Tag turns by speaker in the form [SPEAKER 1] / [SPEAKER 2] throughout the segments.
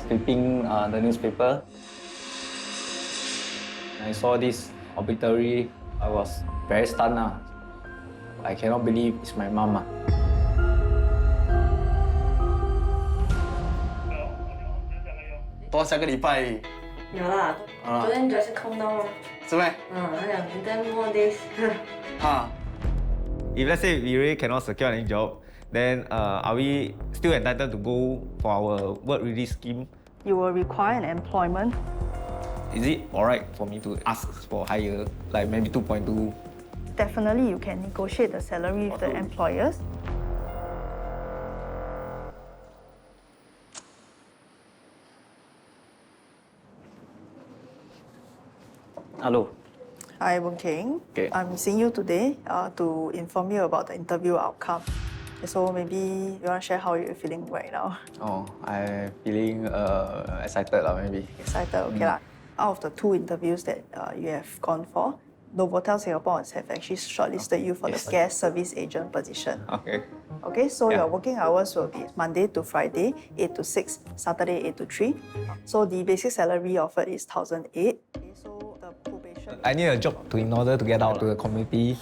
[SPEAKER 1] flipping the newspaper. I saw this obituary. I was very stunned. I cannot believe it's my mom.
[SPEAKER 2] 多下个礼拜。
[SPEAKER 3] 有啦，昨天就是空到吗？
[SPEAKER 2] 是咩？
[SPEAKER 3] 他讲 10 more days。
[SPEAKER 2] 啊。
[SPEAKER 4] If let's say we really cannot secure any job, then are we still entitled to go for our work release scheme?
[SPEAKER 5] You will require an employment.
[SPEAKER 4] Is it alright for me to ask for higher, like maybe 2.2?
[SPEAKER 5] Definitely, you can negotiate the salary with the employers.
[SPEAKER 1] Hello.
[SPEAKER 5] Hi, Boon Keng.
[SPEAKER 1] Okay.
[SPEAKER 5] I'm seeing you today to inform you about the interview outcome. So maybe you want to share how you're feeling right now?
[SPEAKER 1] Oh, I'm feeling excited maybe.
[SPEAKER 5] Excited, okay lah. Out of the 2 interviews that you have gone for, Novotel Singapore have actually shortlisted you for the guest service agent position.
[SPEAKER 1] Okay.
[SPEAKER 5] Okay, so your working hours will be Monday to Friday, 8 to 6, Saturday 8 to 3. So the basic salary offered is 1,008. Okay, so the probation...
[SPEAKER 1] I need a job in order to get out to the community.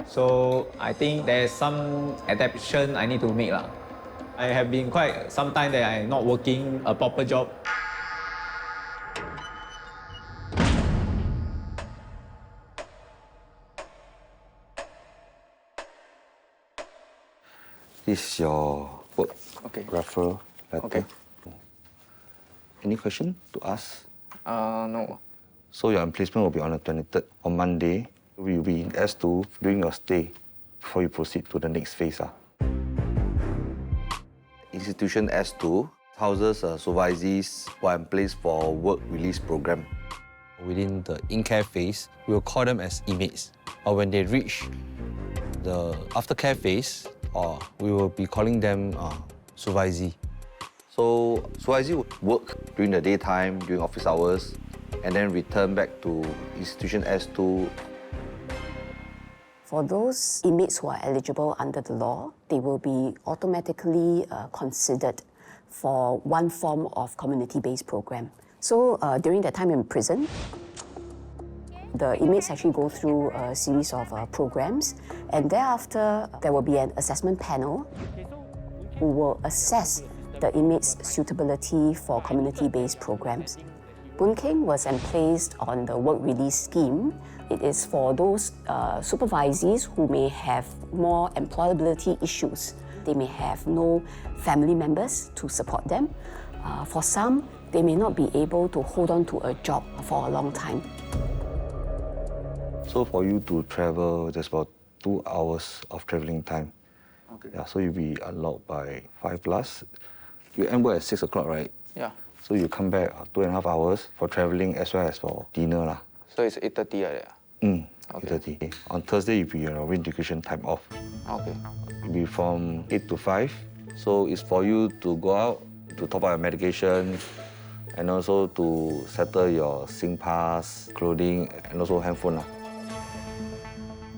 [SPEAKER 1] So I think there's some adaptation I need to make. I have been quite some time that I'm not working a proper job.
[SPEAKER 2] This is your work referral letter.
[SPEAKER 1] Okay.
[SPEAKER 2] Any question to ask?
[SPEAKER 1] No.
[SPEAKER 2] So your emplacement will be on the 23rd. On Monday, we will be in S2 during your stay before you proceed to the next phase. Institution S2 houses supervisees who are in place for work release program. Within the in-care phase, we will call them as inmates. Or when they reach the aftercare phase, we will be calling them supervisee. So supervisee would work during the daytime, during office hours, and then return back to institution S2.
[SPEAKER 6] For those inmates who are eligible under the law, they will be automatically considered for one form of community-based program. So during their time in prison, the inmates actually go through a series of programs, and thereafter there will be an assessment panel who will assess the inmates' suitability for community-based programs. Boon Keng was emplaced on the work release scheme. It is for those supervisees who may have more employability issues. They may have no family members to support them. For some, they may not be able to hold on to a job for a long time.
[SPEAKER 2] So for you to travel, there's about 2 hours of traveling time.
[SPEAKER 1] Okay.
[SPEAKER 2] Yeah, so you'll be unlocked by 5+. You end work at 6 o'clock, right?
[SPEAKER 1] Yeah.
[SPEAKER 2] So you come back 2.5 hours for traveling as well as for dinner.
[SPEAKER 1] So it's 8:30.
[SPEAKER 2] Okay.
[SPEAKER 1] Okay.
[SPEAKER 2] 8:30. On Thursday, you'll be your reintegration time off.
[SPEAKER 1] Okay.
[SPEAKER 2] It'll be from 8 to 5. So it's for you to go out, to top up your medication, and also to settle your SingPass, clothing, and also handphone.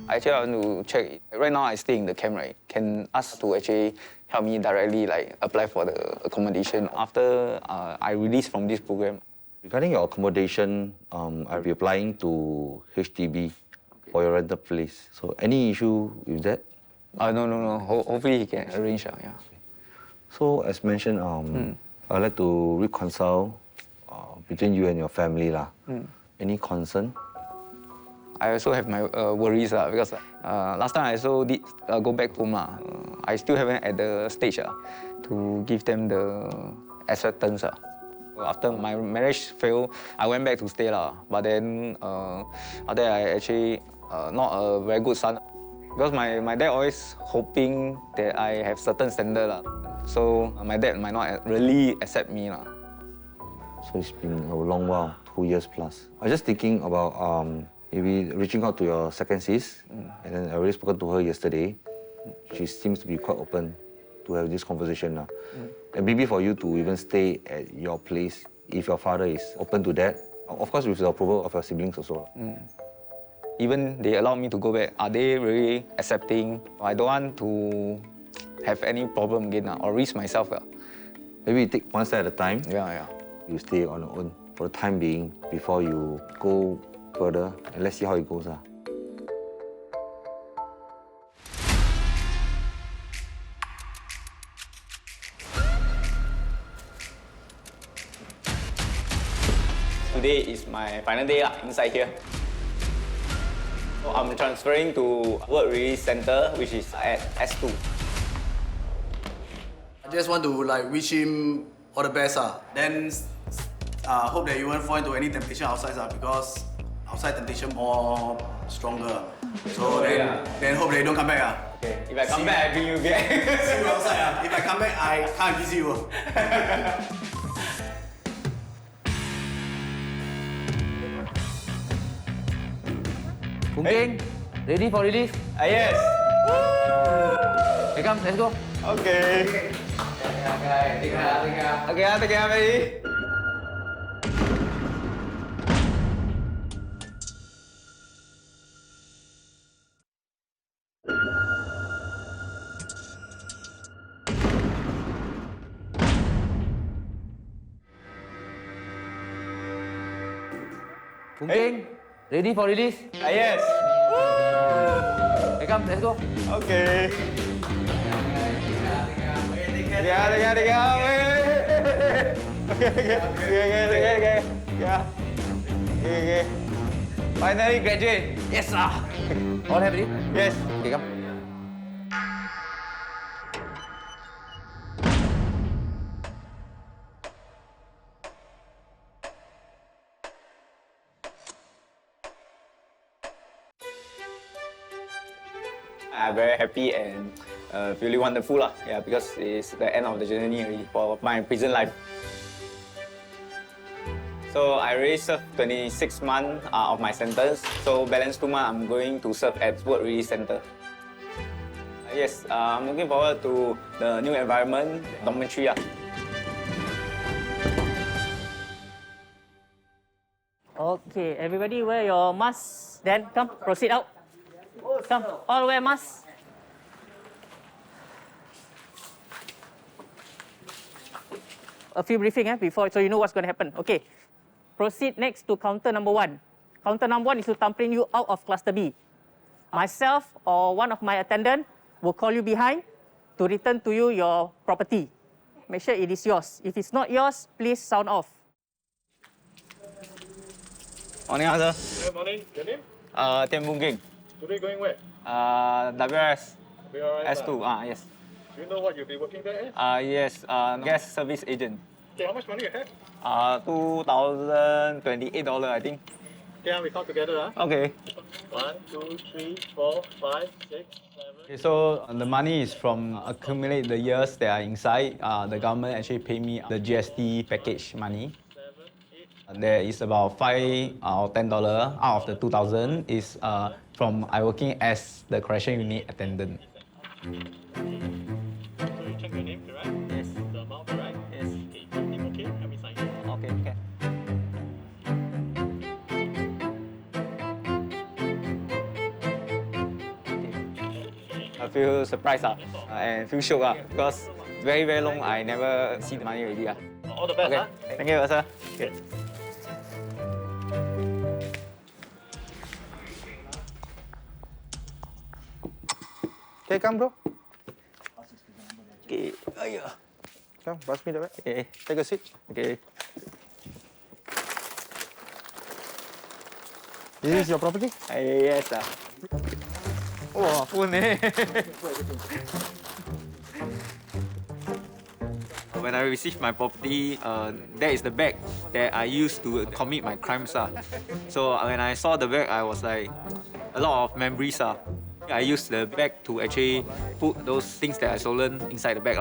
[SPEAKER 1] Actually, I want to check. Right now, I stay in the camp, right? Can ask to actually help me directly, like, apply for the accommodation after I release from this program?
[SPEAKER 2] Regarding your accommodation, I'll be applying to HDB for your rental place. So any issue with that?
[SPEAKER 1] No. Hopefully he can arrange. Yeah.
[SPEAKER 2] So as mentioned, I'd like to reconcile between you and your family. Any concern?
[SPEAKER 1] I also have my worries because last time I also did go back home. I still haven't at the stage to give them the acceptance. After my marriage failed, I went back to stay. But then after I actually not a very good son. Because my dad always hoping that I have certain standard. So my dad might not really accept me.
[SPEAKER 2] So it's been a long while, 2 years plus. I was just thinking about maybe reaching out to your second sis, and then I already spoken to her yesterday. She seems to be quite open to have this conversation now. And maybe for you to even stay at your place, if your father is open to that, of course with the approval of your siblings also.
[SPEAKER 1] Even they allow me to go back, are they really accepting? I don't want to have any problem again or risk myself.
[SPEAKER 2] Maybe you take one step at a time.
[SPEAKER 1] Yeah.
[SPEAKER 2] You stay on your own for the time being before you go further, and let's see how it goes.
[SPEAKER 1] Today is my final day inside here. So I'm transferring to Work Release Center, which is at S2.
[SPEAKER 7] I just want to wish him all the best. Then hope that you won't fall into any temptation outside because outside temptation more stronger. So then hope that you don't come back.
[SPEAKER 1] Okay. If I come back, I bring you back.
[SPEAKER 7] See you outside. If I come back, I can't visit you.
[SPEAKER 2] Boon Keng, ready for release?
[SPEAKER 1] Yes.
[SPEAKER 2] Hey, come, let's go.
[SPEAKER 1] Okay. Okay, take care, baby.
[SPEAKER 2] Boon Keng, ready for release?
[SPEAKER 1] Yes.
[SPEAKER 2] Hey, come, let's go.
[SPEAKER 1] Okay. Take care. Okay. Finally graduate. Yes, sir.
[SPEAKER 2] All happy?
[SPEAKER 1] Yes.
[SPEAKER 2] Okay, come.
[SPEAKER 1] I'm very happy and really wonderful because it's the end of the journey already for my prison life. So I already served 26 months of my sentence. So balance 2 months, I'm going to serve at Work Release Center. Yes, I'm looking forward to the new environment, dormitory.
[SPEAKER 8] Okay, everybody wear your mask. Then come, proceed out. Come, all wear masks. A few briefing before, so you know what's going to happen. Okay, proceed next to counter number 1. Counter number 1 is to tampering you out of cluster B. Myself or one of my attendant will call you behind to return to you your property. Make sure it is yours. If it's not yours, please sound off.
[SPEAKER 1] Morning, sir.
[SPEAKER 9] Good morning. Your name?
[SPEAKER 1] Boon Keng.
[SPEAKER 9] Today going where?
[SPEAKER 1] WRS.
[SPEAKER 9] WRS,
[SPEAKER 1] S2, yes.
[SPEAKER 9] Do you know what you'll be working there as?
[SPEAKER 1] Yes, gas service agent.
[SPEAKER 9] Okay, how much money you have?
[SPEAKER 1] $2,028, I think.
[SPEAKER 9] Okay, we count together.
[SPEAKER 1] Okay.
[SPEAKER 9] 1, 2, 3, 4, 5, 6, 7.
[SPEAKER 1] Okay, so the money is from accumulate the years that are inside. The government actually pay me the GST package money. There is about $5 or $10 out of the 2,000 is from I working as the correction unit attendant.
[SPEAKER 9] So you check your name, correct?
[SPEAKER 1] Yes.
[SPEAKER 9] The amount, correct?
[SPEAKER 1] Yes.
[SPEAKER 9] Okay, your name okay? Can we sign it?
[SPEAKER 1] Okay. I feel surprised and feel shocked because very long I never see the money already.
[SPEAKER 9] All the best,
[SPEAKER 1] Okay, thank you, sir.
[SPEAKER 9] Okay.
[SPEAKER 10] Okay, come, bro.
[SPEAKER 1] Okay.
[SPEAKER 10] Come, pass me the bag.
[SPEAKER 1] Okay.
[SPEAKER 10] Take a seat.
[SPEAKER 1] Okay.
[SPEAKER 10] This is your property?
[SPEAKER 1] Yes, sir. Oh, phone When I received my property, that is the bag that I used to commit my crimes. So when I saw the bag, I was like, a lot of memories. I used the bag to actually put those things that I stolen inside the bag.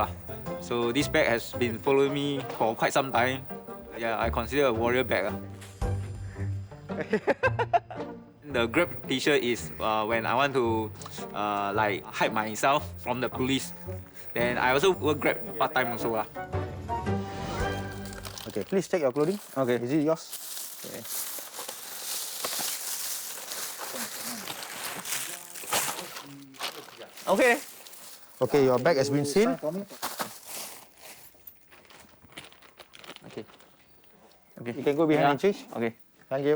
[SPEAKER 1] So this bag has been following me for quite some time. Yeah, I consider a warrior bag. The Grab t-shirt is when I want to hide myself from the police. Then I also work Grab part-time also.
[SPEAKER 10] Okay, please check your clothing.
[SPEAKER 1] Okay.
[SPEAKER 10] Is it yours?
[SPEAKER 1] Okay. Okay.
[SPEAKER 10] Okay, your bag has been sealed.
[SPEAKER 1] Okay.
[SPEAKER 10] You can go behind
[SPEAKER 1] Yeah.
[SPEAKER 10] and change.
[SPEAKER 1] Okay.
[SPEAKER 10] Thank you.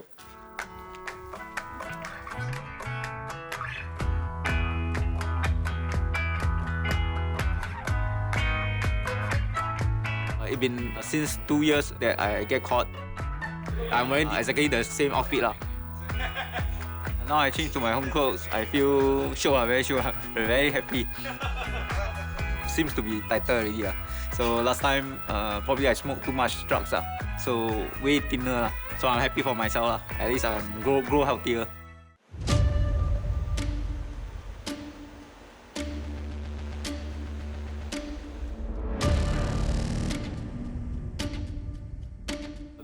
[SPEAKER 1] It's been since 2 years that I get caught. I'm wearing exactly the same outfit lah. Now I change to my home clothes. I feel very sure, very happy. Seems to be tighter already lah. So last time probably I smoked too much drugs lah. So way thinner lah. So I'm happy for myself lah. At least I'm grow healthier.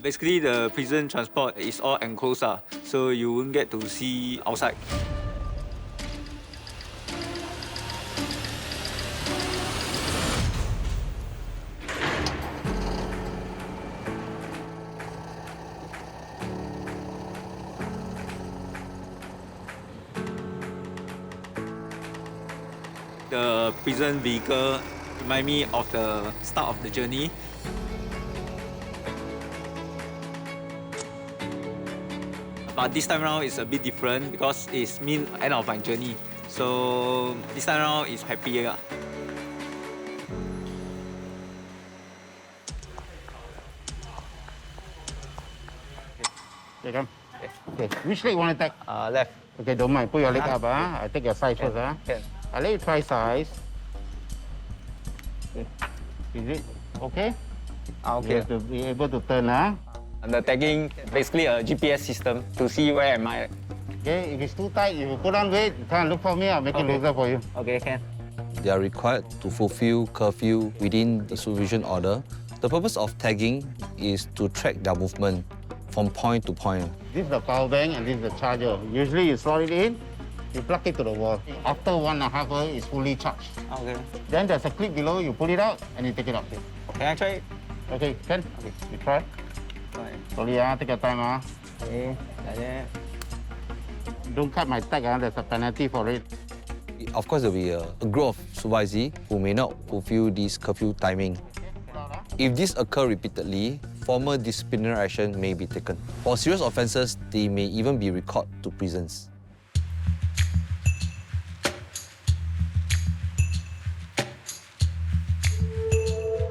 [SPEAKER 1] Basically, the prison transport is all enclosed, so you won't get to see outside. The prison vehicle remind me of the start of the journey. But this time around it's a bit different because it's mean end of my journey. So this time around is happier.
[SPEAKER 10] Okay, come. Okay, which leg you want to take?
[SPEAKER 1] Left.
[SPEAKER 10] Okay, don't mind. Put your leg up. I take your size first.
[SPEAKER 1] Can.
[SPEAKER 10] I let you try size. Okay. Is it okay? You
[SPEAKER 1] Okay.
[SPEAKER 10] have to be able to turn.
[SPEAKER 1] The tagging basically a GPS system to see where am I.
[SPEAKER 10] Okay, if it's too tight, if you put on weight, you can't look for me. I'll make it looser for you.
[SPEAKER 1] Okay, can.
[SPEAKER 2] They are required to fulfill curfew within the supervision order. The purpose of tagging is to track their movement from point to point.
[SPEAKER 10] This is the power bank and this is the charger. Usually you slot it in, you plug it to the wall. After 1.5 hours, it's fully charged.
[SPEAKER 1] Okay.
[SPEAKER 10] Then there's a clip below, you pull it out and you take it out.
[SPEAKER 1] Can I try it?
[SPEAKER 10] Okay, can? Okay, you try. Slowly, take your time.
[SPEAKER 1] Okay, like that.
[SPEAKER 10] Don't cut my tag, there's a penalty for it.
[SPEAKER 2] Of course, there will be a group of supervisee who may not fulfill this curfew timing. If this occurs repeatedly, formal disciplinary action may be taken. For serious offences, they may even be recalled to prisons.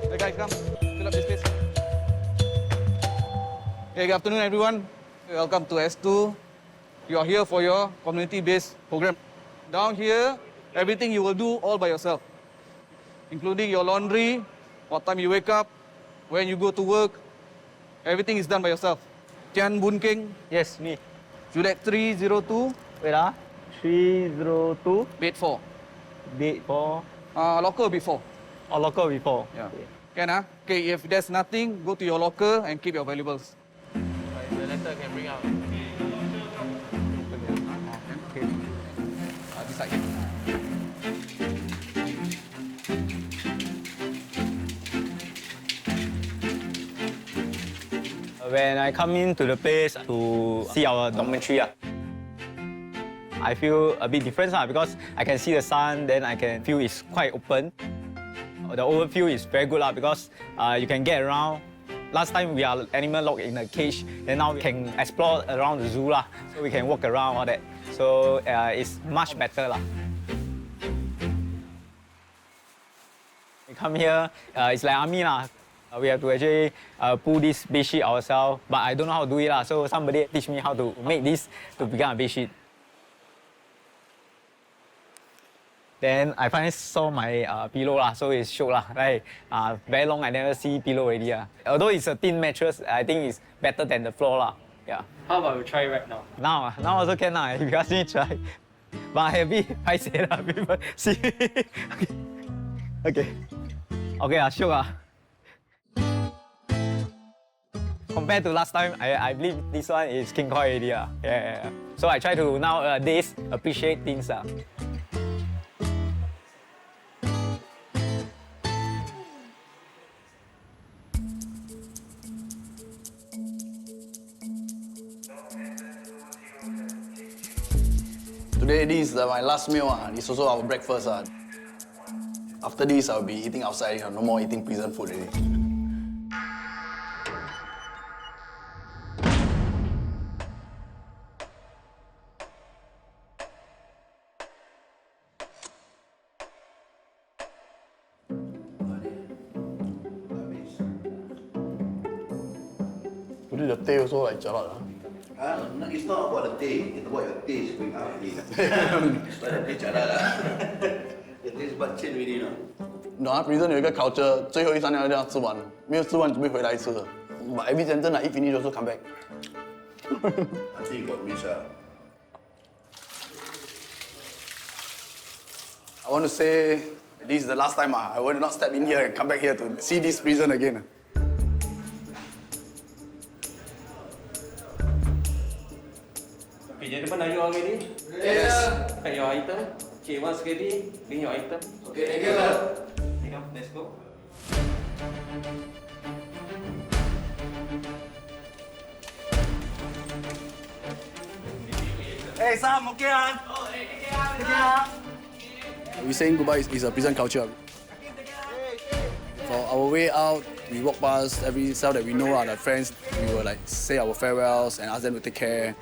[SPEAKER 11] Hey guys, come. Fill up this space. Hey, good afternoon, everyone. Welcome to S2. You are here for your community-based program. Down here, everything you will do all by yourself, including your laundry, what time you wake up, when you go to work. Everything is done by yourself. Tian Boon Keng,
[SPEAKER 1] Yes, me.
[SPEAKER 11] Judet 302,
[SPEAKER 1] Wait 302.
[SPEAKER 11] bed 4.
[SPEAKER 1] Date for
[SPEAKER 11] Locker before.
[SPEAKER 1] or local before.
[SPEAKER 11] Yeah. Can Okay, if there's nothing, go to your locker and keep your valuables.
[SPEAKER 1] The letter can bring out.
[SPEAKER 11] Okay. This side.
[SPEAKER 1] When I come into the place to see our dormitory, I feel a bit different because I can see the sun, then I can feel it's quite open. The overview is very good because you can get around. Last time we are animal locked in a cage, and now we can explore around the zoo so we can walk around all that. So it's much better We come here, it's like army We have to actually pull this bed sheet ourselves, but I don't know how to do it so somebody teach me how to make this to become a bed sheet. Then I finally saw my pillow so it's shook right? Very long I never see pillow already Although it's a thin mattress, I think it's better than the floor Yeah.
[SPEAKER 9] How about we try right now?
[SPEAKER 1] Now also can if you ask me try. But I a bit paiseh people see. Okay. Okay shook Compared to last time, I believe this one is king koi already Yeah. So I try to nowadays appreciate things
[SPEAKER 7] Today, this is my last meal. This is also our breakfast. After this, I'll be eating outside. No more eating prison food already. Usually the tail also like jialat.
[SPEAKER 12] It's not about the taste, it's about your taste going out already. It's not the taste jialat lah. The taste bud change already, you know.
[SPEAKER 7] 你懂啊 ，prison 有一个 culture，最后一餐要这样吃完，没有吃完准备回来吃的。But every time 真的，一 finish also come back.
[SPEAKER 12] I think you got miss
[SPEAKER 7] I want to say this is the last time I will not step in here and come back here to see this prison again.
[SPEAKER 13] Okay, gentlemen, are you all ready?
[SPEAKER 7] Yes.
[SPEAKER 13] Pack your item. Okay, once ready, bring your item.
[SPEAKER 7] Okay, thank you, sir.
[SPEAKER 13] Let's go.
[SPEAKER 7] Hey, Sam, okay ah? Oh, okay. We saying goodbye is a prison culture. For our way out, we walk past every cell that we know are the friends. We will like say our farewells and ask them to take care.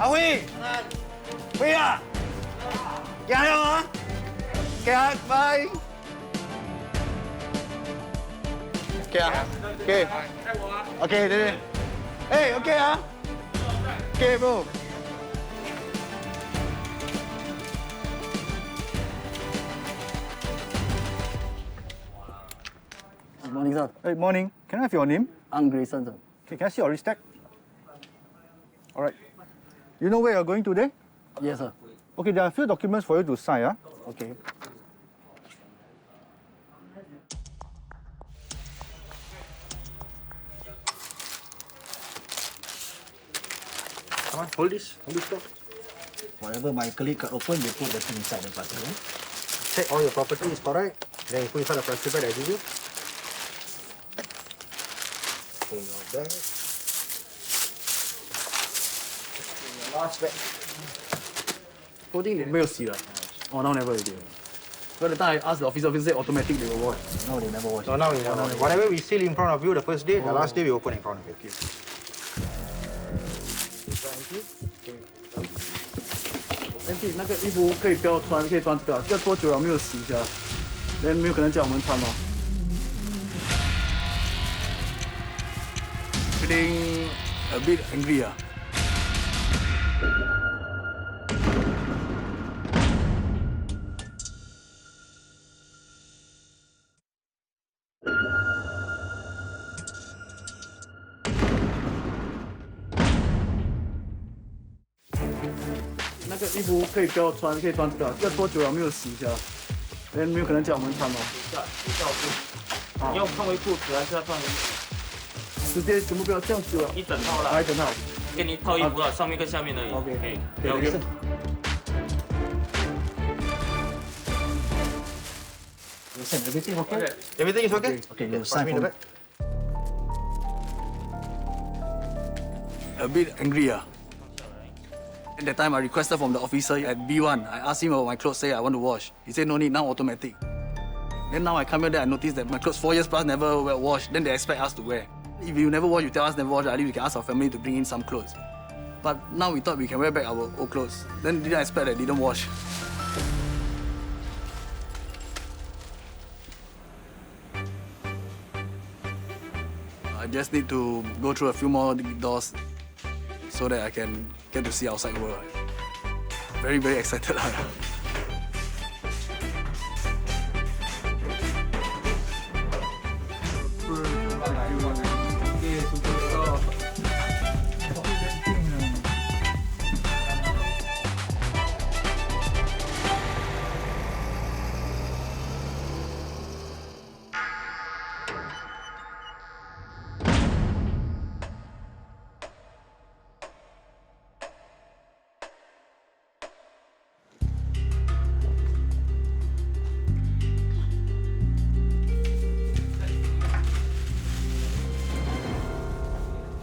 [SPEAKER 7] Huy, Huy à,加油啊！Okay, bye. Okay, okay. Okay, đây. Hey, okay hả? Okay, bro.
[SPEAKER 14] Good morning, sir.
[SPEAKER 11] Hey, morning. Can I have your name?
[SPEAKER 14] I'm Graceson, sir.
[SPEAKER 11] Okay, can I see your wrist tag? All right. You know where you're going today?
[SPEAKER 14] Yes, sir.
[SPEAKER 11] Okay, there are a few documents for you to sign, huh?
[SPEAKER 14] Okay.
[SPEAKER 15] Come on, hold this stuff.
[SPEAKER 14] Whatever my colleague can open, you put the thing inside the bucket.
[SPEAKER 15] Check all your property is correct. Then you put inside the plastic bag that I give you. Okay, your bag. Your last bag.
[SPEAKER 7] Holding 没有洗了。Oh, now never already. But the time I asked the officer say automatic they will wash.
[SPEAKER 14] No, they never wash.
[SPEAKER 15] No, now we never. Whatever we seal in front of you the first day, the last day we open in front of you. Okay.
[SPEAKER 7] 那个衣服可以不要穿，可以穿这个。这多久了没有洗一下？人没有可能叫我们穿吗 ？Feeling a bit angry 啊。那个衣服可以不要穿，可以穿这个。这多久了没有洗一下？人没有可能叫我们穿吗？
[SPEAKER 13] 你要穿回裤子还是要穿回衣服？
[SPEAKER 7] 直接全部不要这样子了。
[SPEAKER 13] 一整套啦。
[SPEAKER 7] 一整套。
[SPEAKER 13] 给你一套衣服了，上面跟下面而已。
[SPEAKER 7] OK。
[SPEAKER 13] 不要用。
[SPEAKER 14] Everything okay?
[SPEAKER 15] Everything is okay?
[SPEAKER 14] Okay, you sign for me.
[SPEAKER 7] A bit angry 啊。At that time, I requested from the officer at B1. I asked him about my clothes, say I want to wash. He said no need, now automatic. Then now I come here, then I noticed that my clothes 4 years plus never were washed. Then they expect us to wear. If you never wash, you tell us never wash. At least we can ask our family to bring in some clothes. But now we thought we can wear back our old clothes. Then didn't expect that they didn't wash. I just need to go through a few more doors so that I can get to see outside world. Very, very excited.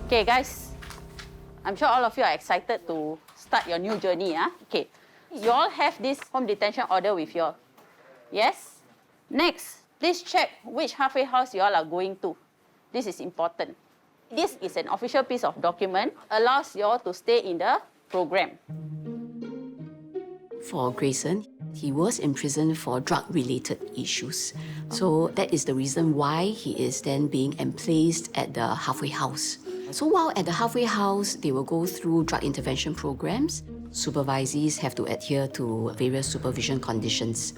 [SPEAKER 16] Okay, guys, I'm sure all of you are excited to start your new journey. Okay, you all have this home detention order with you all. Yes? Next, please check which halfway house you all are going to. This is important. This is an official piece of document, allows you all to stay in the program.
[SPEAKER 6] For Grayson, He was in prison for drug-related issues. So that is the reason why he is then being emplaced at the halfway house. So while at the halfway house, they will go through drug intervention programs. Supervisees have to adhere to various supervision conditions.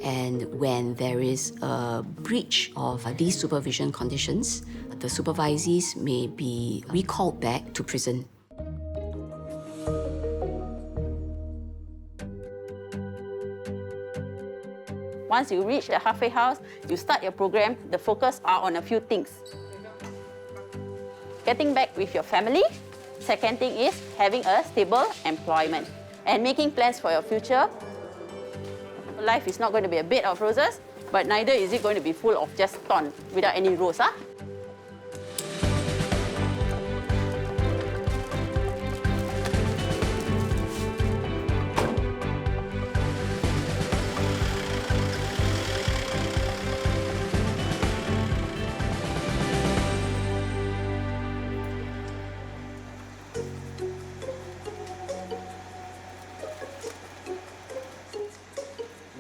[SPEAKER 6] And when there is a breach of these supervision conditions, the supervisees may be recalled back to prison.
[SPEAKER 16] Once you reach the halfway house, you start your program, the focus are on a few things. Getting back with your family. Second thing is having a stable employment and making plans for your future. Life is not going to be a bed of roses, but neither is it going to be full of just thorn without any rose. Huh?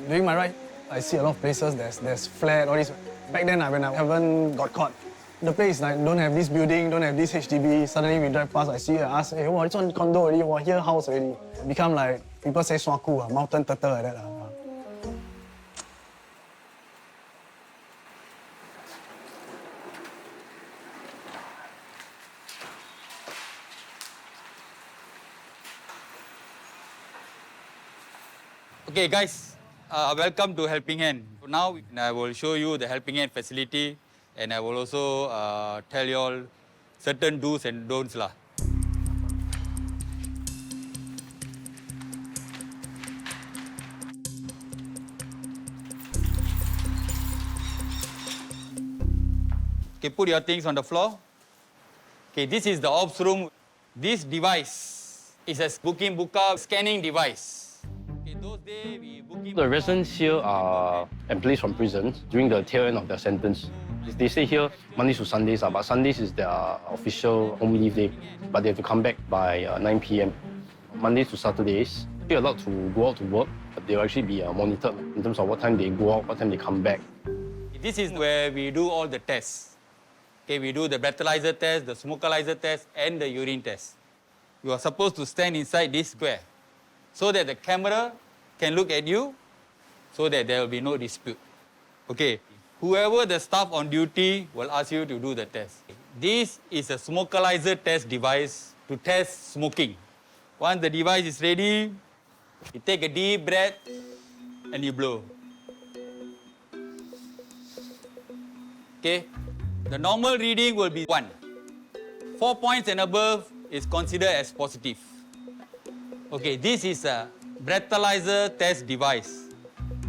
[SPEAKER 17] During my ride, I see a lot of places there's flat, all this. Back then, when I haven't got caught, the place like don't have this building, don't have this HDB. Suddenly we drive past, I see it, I ask, hey, wow, this one condo already, wow, here house already. It become like, people say swaku, mountain turtle like that.
[SPEAKER 18] Okay, guys. Welcome to Helping Hand. Now I will show you the Helping Hand facility, and I will also tell you all certain do's and don'ts lah. Okay, put your things on the floor. Okay, this is the ops room. This device is a booking booker scanning device.
[SPEAKER 19] The residents here are employees from prison during the tail end of their sentence. They stay here Mondays to Sundays, but Sundays is their official home leave day. But they have to come back by 9 p.m. Mondays to Saturdays, they're allowed to go out to work, but they'll actually be monitored in terms of what time they go out, what time they come back.
[SPEAKER 18] This is where we do all the tests. Okay, we do the breathalyzer test, the smokealyzer test, and the urine test. You are supposed to stand inside this square so that the camera can look at you, so that there will be no dispute. Okay, whoever the staff on duty will ask you to do the test. This is a smokealyzer test device to test smoking. Once the device is ready, you take a deep breath and you blow. Okay, the normal reading will be 1. 4 points and above is considered as positive. Okay, this is a breathalyzer test device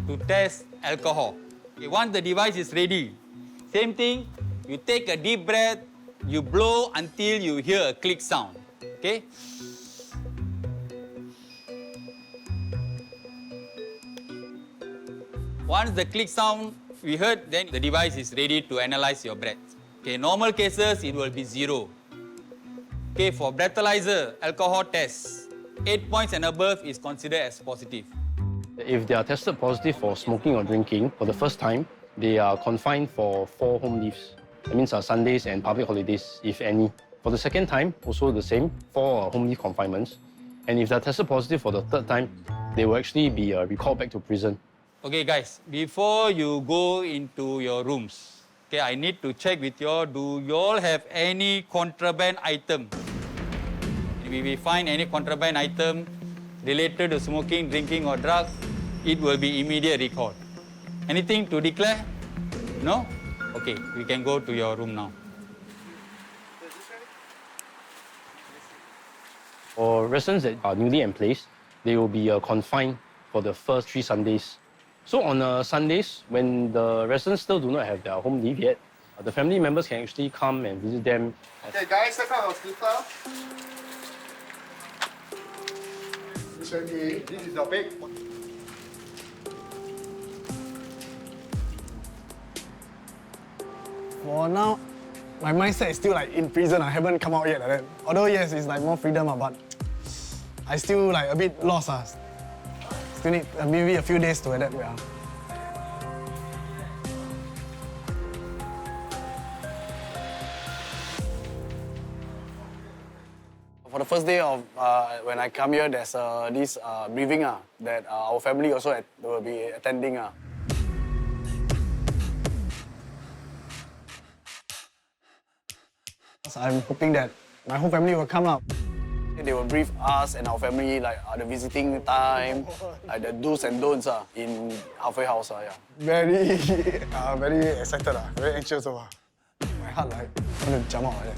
[SPEAKER 18] to test alcohol. Okay, once the device is ready, same thing, you take a deep breath, you blow until you hear a click sound. Okay? Once the click sound we heard, then the device is ready to analyze your breath. Okay, normal cases, it will be 0. Okay, for breathalyzer alcohol test, 8 points and above is considered as positive.
[SPEAKER 19] If they are tested positive for smoking or drinking for the first time, they are confined for 4 home leaves. That means Sundays and public holidays, if any. For the second time, also the same, 4 home leave confinements. And if they're tested positive for the third time, they will actually be recalled back to prison.
[SPEAKER 18] Okay guys, before you go into your rooms, okay, I need to check with you all, do you all have any contraband item? If we find any contraband item related to smoking, drinking or drug, it will be immediate recall. Anything to declare? No? Okay, we can go to your room now.
[SPEAKER 19] For residents that are newly emplaced, they will be confined for the first 3 Sundays. So on Sundays, when the residents still do not have their home leave yet, the family members can actually come and visit them.
[SPEAKER 20] Okay guys, check out our slipper. This is your bag.
[SPEAKER 17] For now, my mindset is still like in prison. I haven't come out yet. Like that. Although yes, it's like more freedom, but I still like a bit lost. Still need maybe a few days to adapt. Yeah. For the first day of when I come here, there's this briefing that our family also will be attending. I'm hoping that my whole family will come up. They will brief us and our family like the visiting time, like the do's and don'ts in halfway house. Yeah. Very excited, very anxious. My heart like want to jump out like that.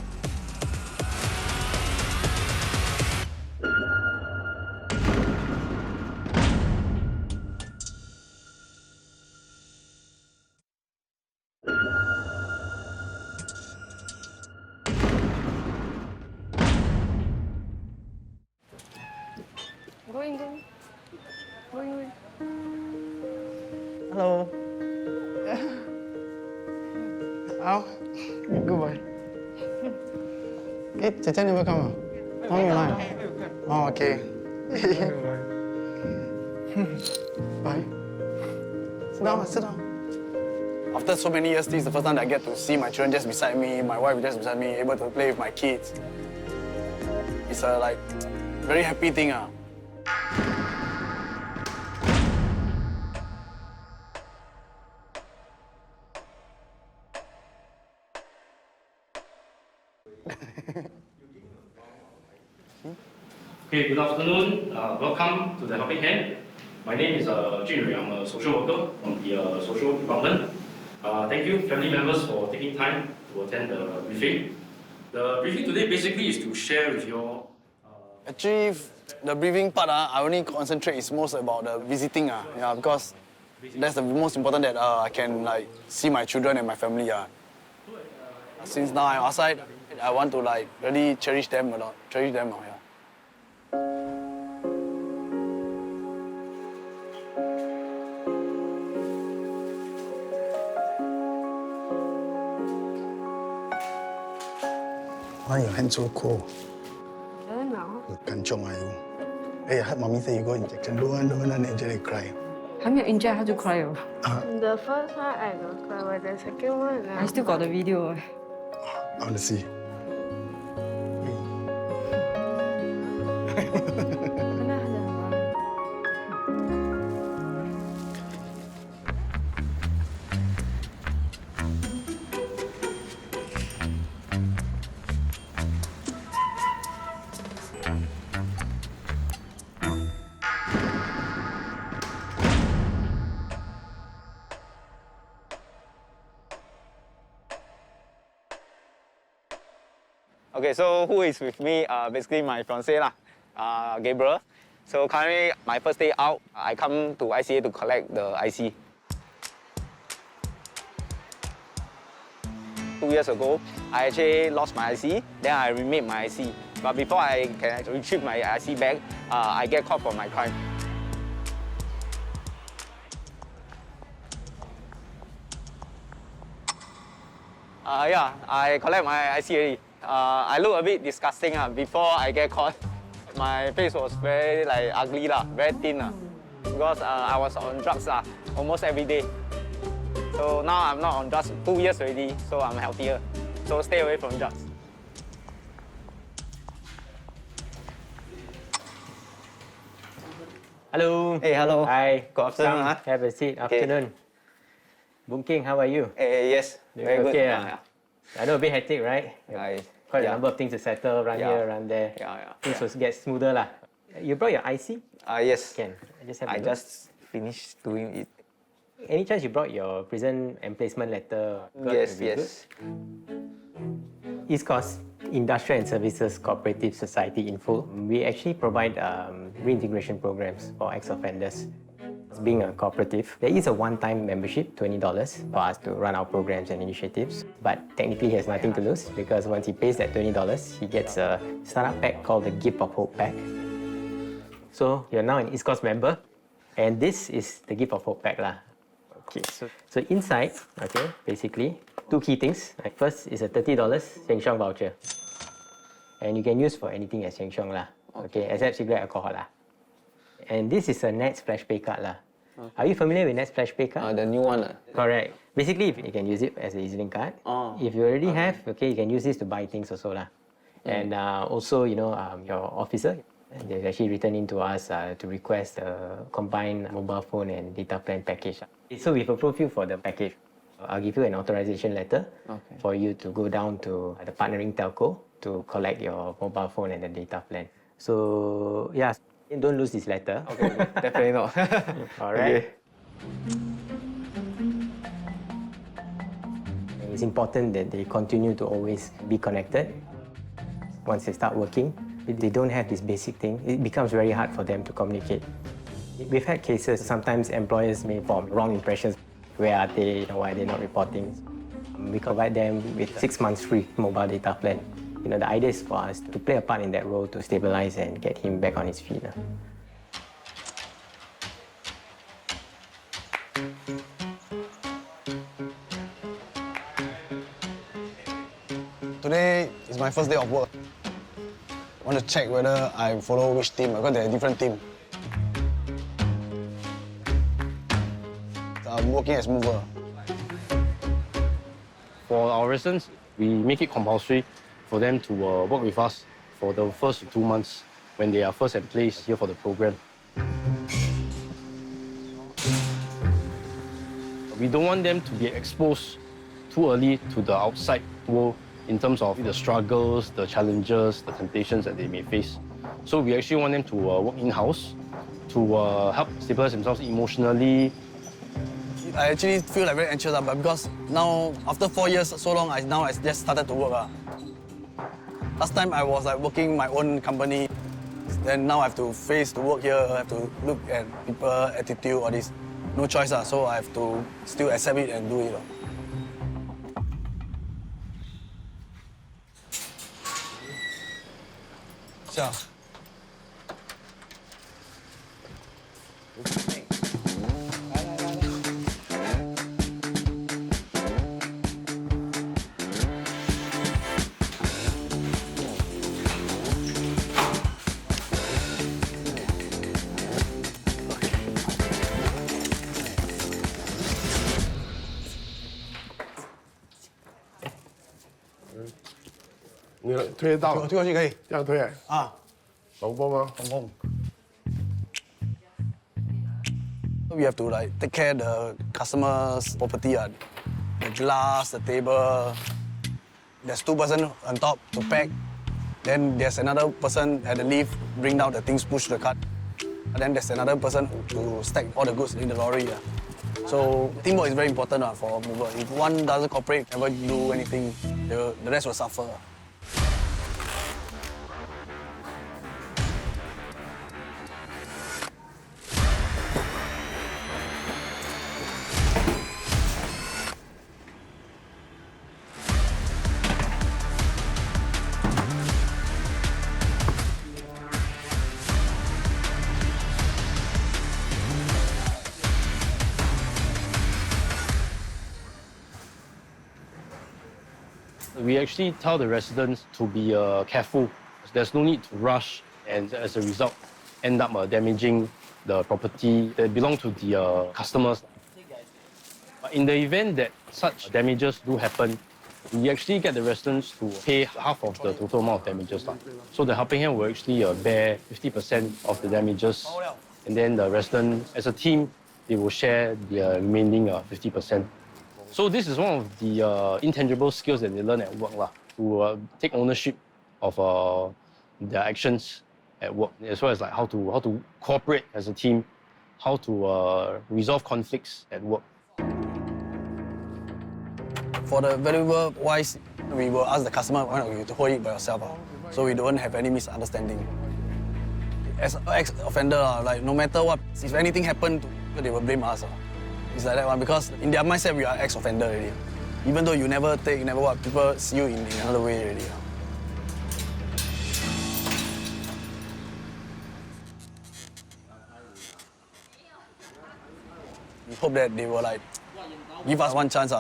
[SPEAKER 3] Going.
[SPEAKER 17] Hello. How? Good boy. Hey, Chechen never come. How you like? Oh, okay. Bye. Sit down. After so many years, this is the first time that I get to see my children just beside me, my wife just beside me, able to play with my kids. It's a like very happy thing.
[SPEAKER 19] Okay, good afternoon. Welcome to the Helping Hand. My name is Jin Rui. I'm a social worker from the social department. Thank you, family members, for taking time to attend the briefing. The briefing today basically is to share with you.
[SPEAKER 17] Actually, the briefing part, I only concentrate is most about the visiting, yeah, because that's the most important that I can like see my children and my family. Since now I'm outside, I want to like really cherish them a lot, yeah.
[SPEAKER 15] Why your hands so cold?
[SPEAKER 3] I don't know.
[SPEAKER 15] Kanchong are you? Hey, I heard mommy say you go injection. Don't want Angela cry.
[SPEAKER 3] 还没有 inject 他就 cry 了。
[SPEAKER 21] The first one I got cry, but the second one
[SPEAKER 3] I still got the video.
[SPEAKER 15] I want to see.
[SPEAKER 1] Okay, so who is with me? Basically my fiancé Gabriel. So currently my first day out, I come to ICA to collect the IC. 2 years ago, I actually lost my IC, then I remade my IC. But before I can retrieve my IC back, I get caught for my crime. Yeah, I collect my IC already. I look a bit disgusting before I get caught. My face was very ugly, very thin. Because I was on drugs almost every day. So now I'm not on drugs 2 years already, so I'm healthier. So stay away from drugs.
[SPEAKER 22] Hello.
[SPEAKER 1] Hey, hello.
[SPEAKER 22] Hi.
[SPEAKER 1] Good afternoon.
[SPEAKER 22] Come, have a seat. Afternoon. Boon Keng, how are you?
[SPEAKER 1] Yes, very good.
[SPEAKER 22] Okay, I know a bit hectic, right? Quite a number of things to settle, run here, run there. Things will get smoother. You brought your IC?
[SPEAKER 1] Yes.
[SPEAKER 22] Can I just have
[SPEAKER 1] I
[SPEAKER 22] a look?
[SPEAKER 1] just finished doing it.
[SPEAKER 22] Any chance you brought your prison emplacement letter?
[SPEAKER 1] Yes, yes.
[SPEAKER 22] East Coast Industrial and Services Cooperative Society in full. We actually provide reintegration programs for ex-offenders. Being a cooperative, there is a one-time membership, $20, for us to run our programs and initiatives. But technically he has nothing to lose because once he pays that $20, he gets a startup pack called the Gift of Hope pack. So you're now an East Coast member, and this is the Gift of Hope pack. Okay, so inside, basically, 2 key things. First is a $30 Sheng Siong voucher. And you can use for anything at Sheng Siong, except cigarette alcohol. And this is a Nets Flash Pay card lah. Are you familiar with Nets Flash Pay card?
[SPEAKER 1] The new one.
[SPEAKER 22] Correct. Basically, you can use it as a EasyLink card. If you already have, okay, you can use this to buy things also lah. And also, you know, your officer, they actually written in to us to request a combined mobile phone and data plan package. So we've approved you for the package. I'll give you an authorization letter for you to go down to the partnering telco to collect your mobile phone and the data plan. So yeah, don't lose this letter.
[SPEAKER 1] Okay, definitely not.
[SPEAKER 22] All right. It's important that they continue to always be connected. Once they start working, if they don't have this basic thing, it becomes very hard for them to communicate. We've had cases, sometimes employers may form wrong impressions. Where are they? Why are they not reporting? We provide them with 6 months free mobile data plan. You know, the idea is for us to play a part in that role to stabilize and get him back on his feet.
[SPEAKER 17] Today is my first day of work. I want to check whether I follow which team, because they're a different team. I'm working as mover.
[SPEAKER 19] For our residents, we make it compulsory for them to work with us for the first 2 months when they are first in place here for the program. We don't want them to be exposed too early to the outside world in terms of the struggles, the challenges, the temptations that they may face. So we actually want them to work in-house to help stabilize themselves emotionally.
[SPEAKER 17] I actually feel like very anxious, but because now, after 4 years so long, I just started to work. Last time I was like working my own company, then now I have to face to work here, I have to look at people, attitude, all this. No choice, so I have to still accept it and do it. So.
[SPEAKER 20] 你推得到？
[SPEAKER 17] 推过去可以。
[SPEAKER 20] 这样推哎？
[SPEAKER 17] 啊。
[SPEAKER 20] 防风吗？
[SPEAKER 17] 防风。We have to like take care the customers' property, the glass, the table. There's 2 person on top to pack. Then there's another person at the lift, bring down the things, push the cart. And then there's another person to stack all the goods in the lorry. So teamwork is very important for a mover. If one doesn't cooperate, never do anything, the rest will suffer.
[SPEAKER 19] We actually tell the residents to be careful. There's no need to rush and as a result end up damaging the property that belong to the customers. But in the event that such damages do happen, we actually get the residents to pay half of the total amount of damages. So the helping hand will actually bear 50% of the damages, and then the resident, as a team, they will share the remaining 50%. So this is one of the intangible skills that they learn at work, to take ownership of their actions at work, as well as like how to cooperate as a team, how to resolve conflicts at work.
[SPEAKER 17] For the valuable wise, we will ask the customer to hold it by yourself, so we don't have any misunderstanding. As an ex-offender, like no matter what, if anything happened, they will blame us. It's like that one, because in their mindset, we are ex-offender already. Even though you never take, you never what, people see you in another way already. We hope that they will like give us one chance.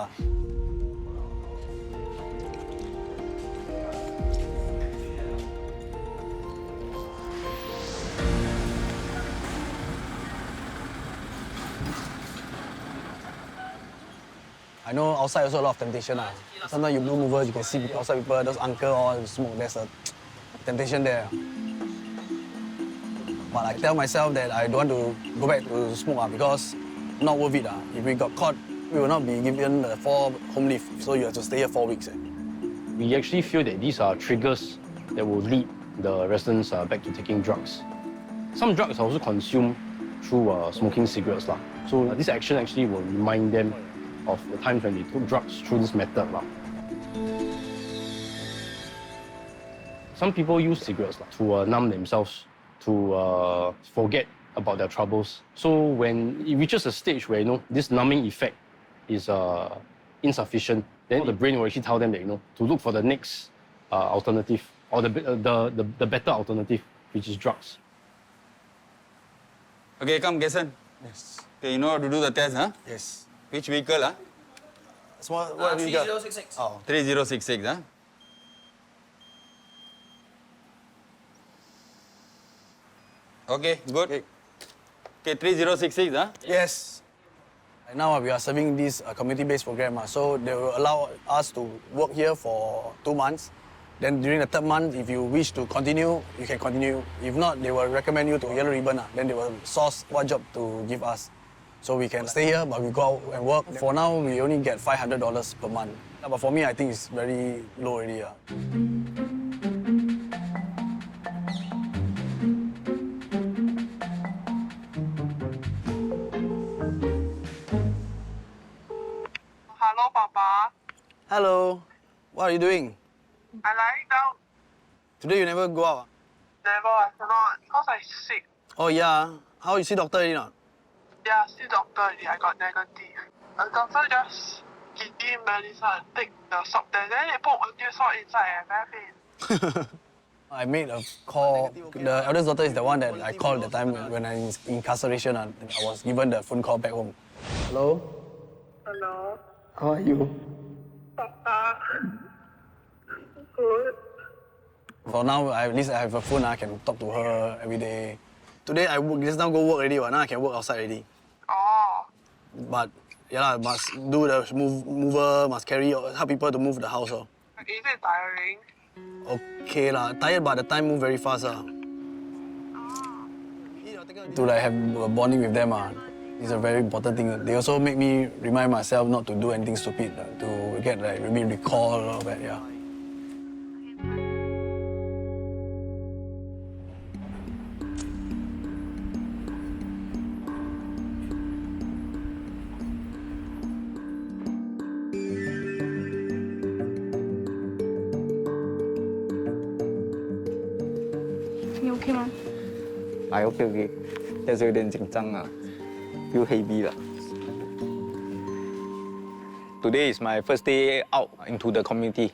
[SPEAKER 17] I know outside also a lot of temptation. Sometimes you do movers, you can see outside people, those uncle all smoke, there's a temptation there. But I tell myself that I don't want to go back to smoke because not worth it. If we got caught, we will not be given 4 home leave, so you have to stay here 4 weeks.
[SPEAKER 19] We actually feel that these are triggers that will lead the residents back to taking drugs. Some drugs are also consumed through smoking cigarettes. So this action actually will remind them of the times when they took drugs through this method. Some people use cigarettes to numb themselves, to forget about their troubles. So when it reaches a stage where this numbing effect is insufficient, then the brain will actually tell them that to look for the next alternative or the better alternative, which is drugs.
[SPEAKER 18] Okay, come, Graceson.
[SPEAKER 17] Yes.
[SPEAKER 18] Okay, you know how to do the test, huh?
[SPEAKER 17] Yes.
[SPEAKER 18] Which vehicle, huh?
[SPEAKER 17] What have you got?
[SPEAKER 13] 3066.
[SPEAKER 17] Oh.
[SPEAKER 18] 3066, huh? Okay, good. Okay, 3066, huh?
[SPEAKER 17] Yes. Right now we are serving this community-based program, so they will allow us to work here for 2 months. Then during the 3rd month, if you wish to continue, you can continue. If not, they will recommend you to Yellow Ribbon. Then they will source what job to give us. So we can stay here, but we go out and work. For now, we only get $500 per month. But for me, I think it's very low already.
[SPEAKER 21] Hello, Papa.
[SPEAKER 17] Hello. What are you doing?
[SPEAKER 21] I lying down.
[SPEAKER 17] Today you never go out?
[SPEAKER 21] Never, I cannot, because I'm sick.
[SPEAKER 17] Oh yeah. How you see doctor already not?
[SPEAKER 21] Yeah, see doctor already, I got negative. The doctor just give me medicine, take the swab test, then they put a new swab inside and very pain.
[SPEAKER 17] I made a call. The eldest daughter is the one that I called the time when I'm in incarceration. I was given the phone call back home. Hello?
[SPEAKER 21] Hello?
[SPEAKER 17] How are you?
[SPEAKER 21] Papa. Good.
[SPEAKER 17] For now, at least I have a phone. I can talk to her every day. Today I work, just now go work already. Now I can work outside already.
[SPEAKER 21] Oh.
[SPEAKER 17] But yeah, must do the mover, must help people to move the house.
[SPEAKER 21] Is it tiring?
[SPEAKER 17] Okay tired, but the time move very fast. To have a bonding with them is a very important thing. They also make me remind myself not to do anything stupid, to get maybe recall or that. Yeah.
[SPEAKER 21] 你 OK 吗？
[SPEAKER 1] I OK， 但是有点紧张feel heavy 了。Today is my first day out into the community.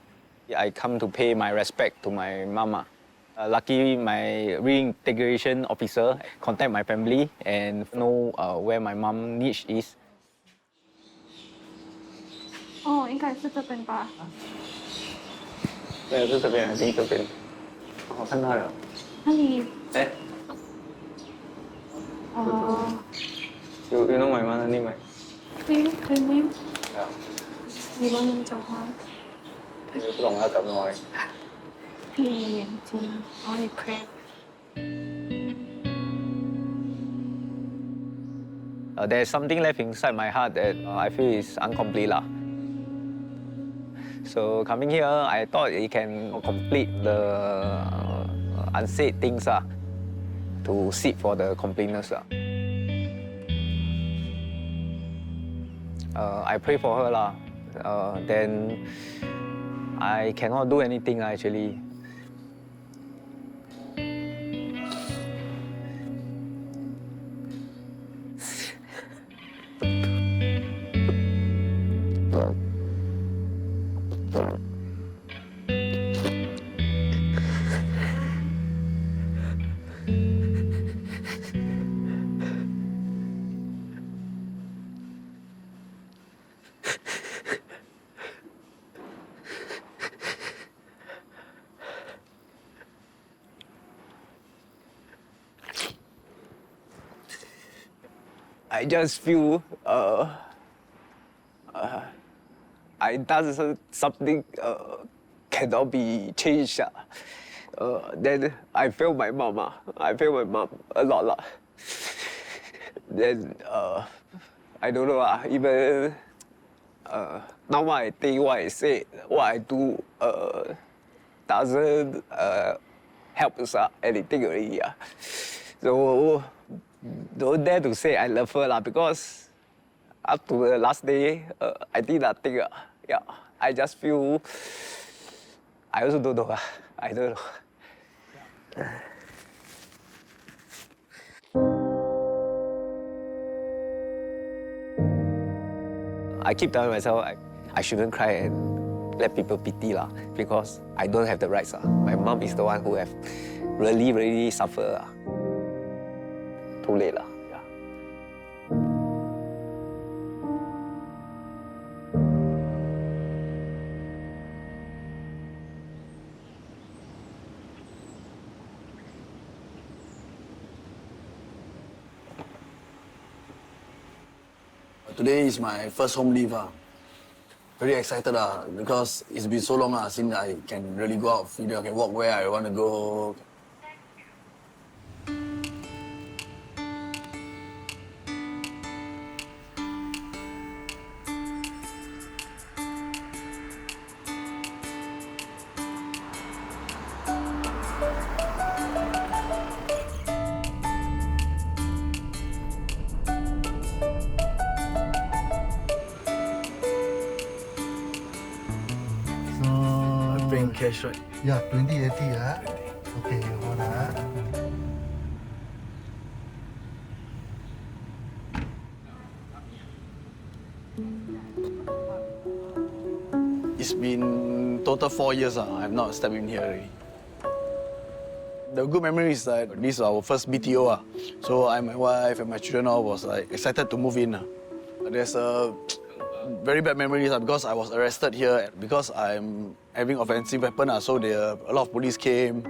[SPEAKER 1] I come to pay my respect to my mama. Lucky my reintegration officer contact my family and know where my mom niche is.
[SPEAKER 21] 哦，应该是这边吧。
[SPEAKER 1] 对，是这边，还是这边？我看到了。
[SPEAKER 21] 那里。
[SPEAKER 1] 哎。
[SPEAKER 21] 哦。
[SPEAKER 1] You know my mother name, right?
[SPEAKER 21] 可以吗？
[SPEAKER 1] Yeah.
[SPEAKER 21] 你帮我讲话。
[SPEAKER 1] 我不懂要怎么来。
[SPEAKER 21] 闭眼睛，然后你 pray。There's
[SPEAKER 1] something left inside my heart that I feel is incomplete. So coming here, I thought it can complete the unsaid things to seek for the completeness. I pray for her then I cannot do anything actually. I just feel
[SPEAKER 4] I done something cannot be changed. Then I failed my mom. I failed my mom a lot. Then I don't know. Even now I think what I say, what I do doesn't help us anything already. So don't dare to say I love her because up to the last day, I did nothing. Yeah, I just feel. I also don't know. I don't know. I keep telling myself I shouldn't cry and let people pity because I don't have the rights. My mom is the one who have really suffered. Too late.
[SPEAKER 7] Today is my first home leave. Very excited because it's been so long since I can really go out freely. I can walk where I want to go. Paying cash, right?
[SPEAKER 15] Yeah, 2080. Okay, hold on.
[SPEAKER 7] It's been total 4 years. I've not stepped in here already. The good memory is that this is our first BTO. So I, my wife and my children all was excited to move in. There's a very bad memories because I was arrested here because I'm having offensive weapon. So a lot of police came,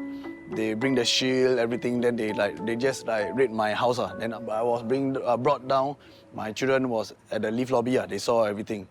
[SPEAKER 7] they bring the shield, everything. Then they just raid my house. Then I was brought down. My children was at the lift lobby. They saw everything.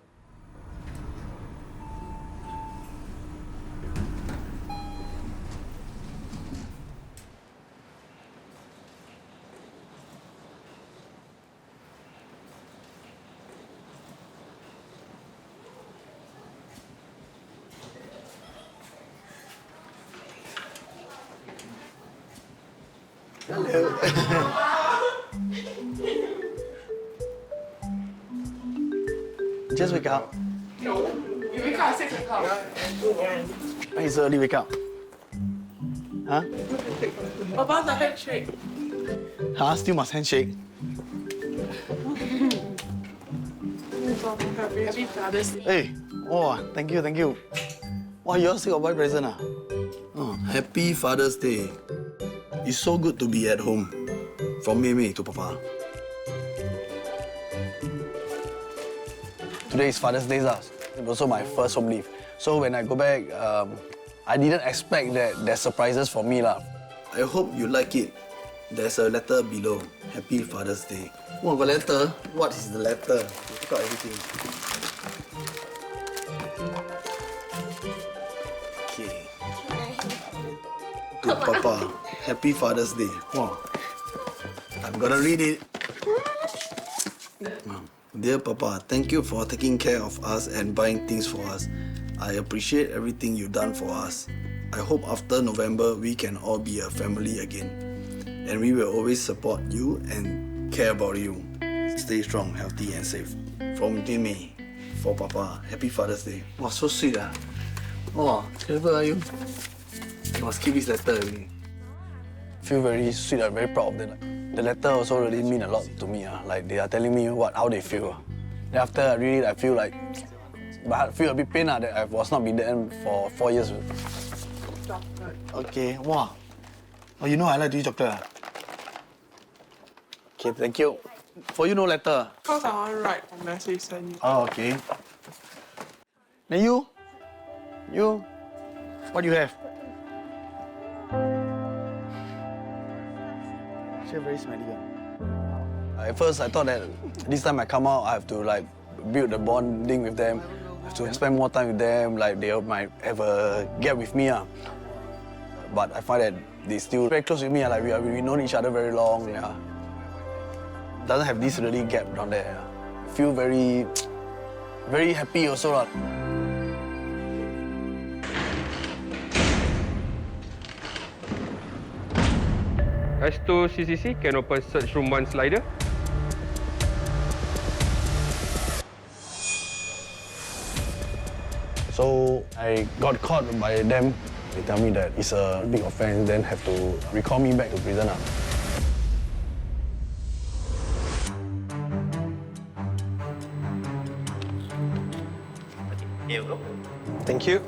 [SPEAKER 7] Just wake up.
[SPEAKER 21] No, you wake up at 6 o'clock.
[SPEAKER 7] Why you so early wake up? Huh?
[SPEAKER 21] About the handshake.
[SPEAKER 7] Huh? Still must handshake?
[SPEAKER 21] Happy Father's Day.
[SPEAKER 7] Hey, thank you. You all still got boy present Happy Father's Day. It's so good to be at home. From Mei to Papa. Today is Father's Day. It's also my first home leave. So when I go back, I didn't expect that there's surprises for me. I hope you like it. There's a letter below. Happy Father's Day. Oh, got letter? What is the letter? Look at everything. Okay. To Papa, Happy Father's Day. Wow. I'm gonna read it. Dear Papa, thank you for taking care of us and buying things for us. I appreciate everything you've done for us. I hope after November we can all be a family again. And we will always support you and care about you. Stay strong, healthy and safe. From Jimmy, for Papa, Happy Father's Day. Wow, so sweet. Clever are you? You must keep this letter with me. I feel very sweet, I'm very proud of that. The letter also really mean a lot to me. Like they are telling me how they feel. Then after I read it, I feel like, but I feel a bit pain that I was not been there for 4 years. Okay, wow. Oh, you know I like to eat chocolate. Okay, thank you. For you, no letter.
[SPEAKER 21] Because I want to write a message send you.
[SPEAKER 7] Oh, okay. Then you? What do you have? She's very smelly. At first, I thought that this time I come out, I have to build the bonding with them.
[SPEAKER 17] have to spend more time with them, like they might have a gap with me. But I find that they still very close with me. Like we known each other very long. Yeah. Doesn't have this really gap down there. I feel very, very happy also.
[SPEAKER 5] S2 CCC can open search room 1 slider.
[SPEAKER 17] So I got caught by them. They tell me that it's a big offense, then have to recall me back to prison.
[SPEAKER 8] Here, bro.
[SPEAKER 23] Thank you.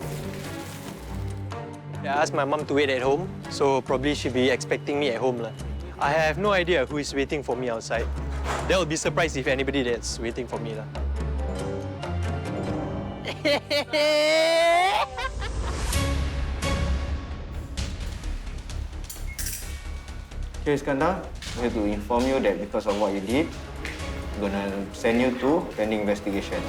[SPEAKER 23] I asked my mom to wait at home, so probably she'll be expecting me at home. I have no idea who is waiting for me outside. That would be surprised if anybody that's waiting for me.
[SPEAKER 8] Okay, Iskandar, I'm here to inform you that because of what you did, I'm gonna send you to pending investigation.